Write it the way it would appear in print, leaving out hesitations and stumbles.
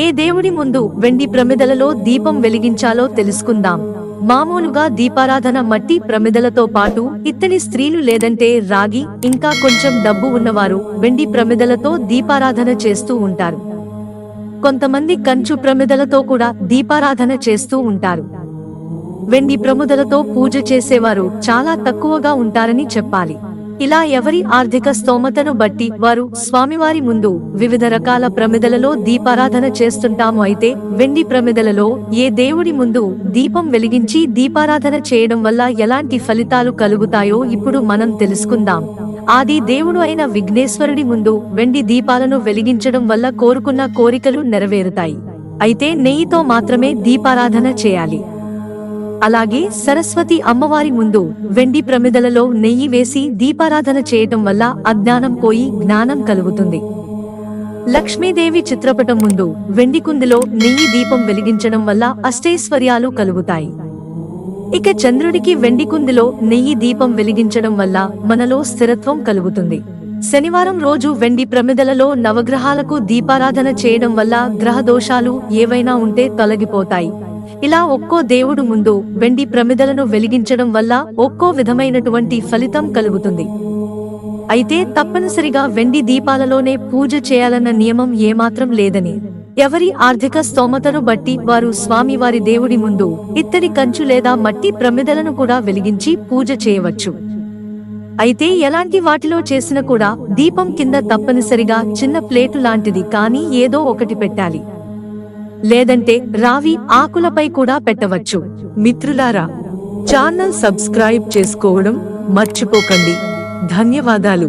ఏ దేవుడి ముందు వెండి ప్రమిదలలో దీపం వెలిగించాలో తెలుసుకుందాం. మామూలుగా దీపారాధన మట్టి ప్రమిదలతో పాటు ఇత్తడి స్త్రీలు లేదంటే రాగి ఇంకా కొంచెం డబ్బు ఉన్నవారు వెండి ప్రమిదలతో దీపారాధన చేస్తూ ఉంటారు. కొంతమంది కంచు ప్రమిదలతో కూడా దీపారాధన చేస్తూ ఉంటారు. వెండి ప్రమిదలతో పూజ చేసేవారు చాలా తక్కువగా ఉంటారని చెప్పాలి. ఇలా ఎవరి ఆర్థిక స్తోమతను బట్టి వారు స్వామివారి ముందు వివిధ రకాల ప్రమిదలలో దీపారాధన చేస్తుంటాము. అయితే వెండి ప్రమిదలలో ఏ దేవుడి ముందు దీపం వెలిగించి దీపారాధన చేయడం వల్ల ఎలాంటి ఫలితాలు కలుగుతాయో ఇప్పుడు మనం తెలుసుకుందాం. ఆది దేవుడు అయిన విఘ్నేశ్వరుడి ముందు వెండి దీపాలను వెలిగించడం వల్ల కోరుకున్న కోరికలు నెరవేరుతాయి. అయితే నెయ్యితో మాత్రమే దీపారాధన చేయాలి. అలాగే సరస్వతి అమ్మవారి ముందు వెండి ప్రమిదలలో నెయ్యి వేసి దీపారాధన చేయటం వల్ల అజ్ఞానం పోయి జ్ఞానం కలుగుతుంది. లక్ష్మీదేవి చిత్రపటం ముందు వెండి కుందిలో నెయ్యి దీపం వెలిగించడం వల్ల అష్టైశ్వర్యాలు కలుగుతాయి. ఇక చంద్రుడికి వెండి కుందిలో నెయ్యి దీపం వెలిగించడం వల్ల మనలో స్థిరత్వం కలుగుతుంది. శనివారం రోజు వెండి ప్రమిదలలో నవగ్రహాలకు దీపారాధన చేయడం వల్ల గ్రహ దోషాలు ఏవైనా ఉంటే తొలగిపోతాయి. ఇలా ఒక్కో దేవుడు ముందు వెండి ప్రమిదలను వెలిగించడం వల్ల ఒక్కో విధమైనటువంటి ఫలితం కలుగుతుంది. అయితే తప్పనిసరిగా వెండి దీపాలలోనే పూజ చేయాలన్న నియమం ఏమాత్రం లేదని, ఎవరి ఆర్థిక స్తోమతను బట్టి వారు స్వామివారి దేవుడి ముందు ఇత్తడి కంచు లేదా మట్టి ప్రమిదలను కూడా వెలిగించి పూజ చేయవచ్చు. అయితే ఎలాంటి వాటిలో చేసినా కూడా దీపం కింద తప్పనిసరిగా చిన్న ప్లేటు లాంటిది కానీ ఏదో ఒకటి పెట్టాలి. లేదంటే రావి ఆకులపై కూడా పెట్టవచ్చు. మిత్రులారా, ఛానల్ సబ్స్క్రైబ్ చేసుకోవడం మర్చిపోకండి. ధన్యవాదాలు.